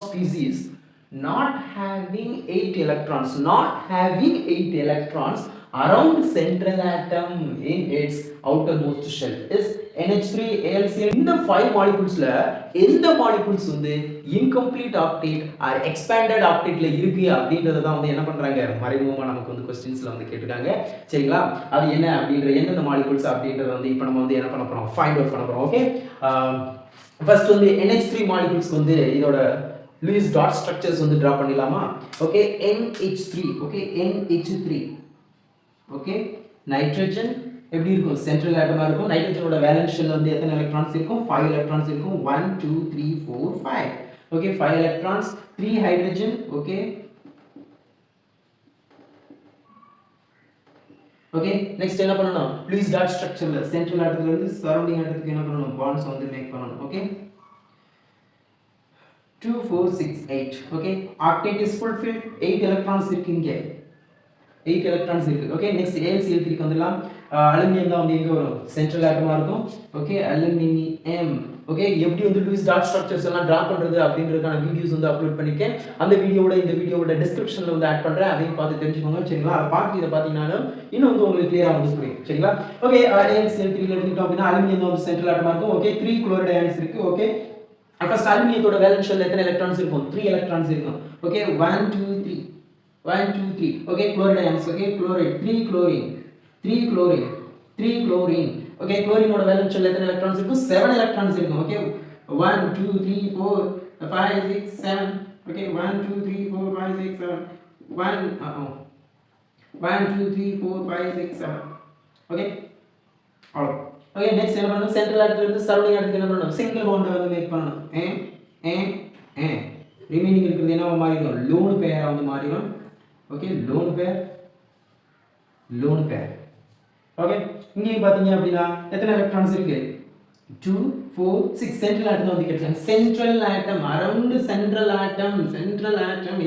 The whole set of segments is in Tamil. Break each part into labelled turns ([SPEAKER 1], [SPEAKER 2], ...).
[SPEAKER 1] species not having 8 electrons, around central atom in its outermost shell is NH3AlCl. இந்த 5 moleculesல எந்த molecules வந்து incomplete octet or expanded octetல இருக்கு அப்படின்றத தான் வந்து என்ன பண்றாங்க மறைமுகமா நமக்கு வந்து क्वेश्चंसல வந்து கேட்டிருக்காங்க. சரிங்களா? அது என்ன அப்படின்ற எந்தெந்த molecules அப்படின்றத வந்து இப்போ நம்ம வந்து என்ன பண்ண போறோம் ஃபைண்ட் அவுட் பண்ண போறோம். ஓகே, ஃபர்ஸ்ட் வந்து NH3 molecules வந்து இதோட Lewis dot structures வந்து draw பண்ணிடலாமா? Okay, NH3, okay, NH3, okay, nitrogen எப்படி இருக்கும் சென்ட்ரல் ஆட்டமா இருக்கும். நைட்ரஜனோட வேலன்ஸ் ஷெல் வந்து எத்தனை எலக்ட்ரான்ஸ் இருக்கும் 5 எலக்ட்ரான்ஸ் இருக்கும். 1 2 3 4 5. Okay, 5 electrons, 3 hydrogen. Okay, okay, next என்ன பண்ணனும் Lewis dot ஸ்ட்ரக்சர்ல சென்ட்ரல் ஆட்டத்துல இருந்து சரவுண்டிங் ஆட்டத்துக்கு என்ன பண்ணனும் பாண்ட்ஸ் வந்து மேக் பண்ணனும். Okay, 2 4 6 8. Okay, octet is fulfilled. 8 electrons இருக்கு இங்க, 8 எலக்ட்ரான்ஸ் இருக்கு. ஓகே, நெக்ஸ்ட் AlCl3 க்கு வந்துடலாம். அலுமினியம் தான் வந்து எங்க வரும் சென்ட்ரல் ஆட்டமா இருக்கும். Okay, aluminium. ஓகே, எப்படி வந்து Lewis dot structures எல்லாம் டிரா பண்றது அப்படின்றதுக்கான வீடியோஸ் வந்து அப்லோட் பண்ணிருக்கேன். அந்த வீடியோவோட இந்த வீடியோவோட டிஸ்கிரிப்ஷன்ல வந்து ஆட் பண்றேன், அதையும் பார்த்து தெரிஞ்சுக்கோங்க. சரிங்களா? அதை பார்த்து இதை பார்த்தீங்கன்னாலும் இன்னும் வந்து உங்களுக்கு கிளியரா வந்து புரியும். சரிங்களா? ஓகே, AlCl3 ல எடுத்துக்கிட்டோம் அப்படின்னா அலுமினியம் தான் வந்து சென்ட்ரல் ஆட்டமா இருக்கும். ஓகே, 3 குளோரைடு அயான்ஸ் இருக்கு. ஓகே, ஃபர்ஸ்ட் அலுமினியத்தோட வேலன்ஸ் ஷெல்ல எத்தனை எலக்ட்ரான்ஸ் இருக்கும் 3 எலக்ட்ரான்ஸ் இருக்கும். Okay, 1 2 3, 1 2 3. Okay, chloride ions. Okay, chloride 3 chlorine, 3 chlorine, 3 chlorine. Okay, குளோரினோட வேலன்ஸ் ஷெல்ல எத்தனை எலக்ட்ரான்ஸ் இருக்கும் 7 எலக்ட்ரான்ஸ் இருக்கும். ஓகே, 1 2 3 4 5 6 7. ஓகே, 1 2 3 4 5 6 7. 1 2 3 4 5 6 7. ஓகே, அவ்வளோ. ஓகே, நெக்ஸ்ட் என்ன பண்ணனும் சென்ட்ரல் ஆட்டத்துல இருந்து சரவுண்டிங் ஆட்டத்துக்கு என்ன பண்ணனும் சிங்கிள் பாண்ட் வந்து மேக் பண்ணனும். ரிமைனிங் இருக்குது என்னவா மாறிடும் லோன் பேரா வந்து மாறிடும். Okay, lone pair. ஓகே, இங்க பாத்தீங்க அப்படினா எத்தனை எலக்ட்ரான்ஸ் இருக்கு 2 4 6. சென்ட்ரல் ஆட்டம் வந்து கேட்டாங்க. Central atom around central atom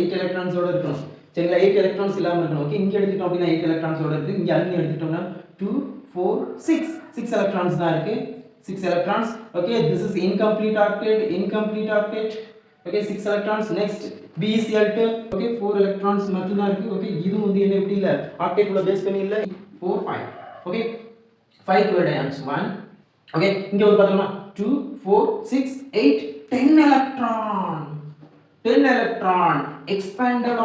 [SPEAKER 1] 8 எலக்ட்ரான்ஸோட இருக்கும். சரிங்களா? 8 எலக்ட்ரான்ஸ் இல்லாம இருக்கணும். ஓகே, இங்க எடுத்துட்டோம் அப்படினா 8 எலக்ட்ரான்ஸோட இருக்கு. இங்க அலுமினியம் எடுத்துட்டோம்னா 2 4 6 electrons தான் இருக்கு. 6 electrons. Okay, this is incomplete octet. Okay, 6 electrons. Next BeCl2. Okay, 4 electrons மட்டும் தான் இருக்கு. Okay, இது வந்து என்ன எப்படி இல்ல octet உள்ள பேஸ் பண்ணி இல்ல 4 5. Okay, 5 chloride ions 1. Okay, இங்க வந்து பார்த்தோம்னா 2 4 6 8 10 electron expanded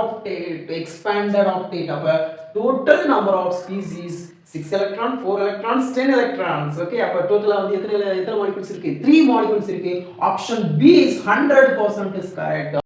[SPEAKER 1] octet. அப்ப total number of species 6 electron, 4 electrons, 10 electrons. Okay, அப்ப டோட்டலா வந்து எத்தனை molecules இருக்கு 3 molecules இருக்கு. Option B is 100% is correct.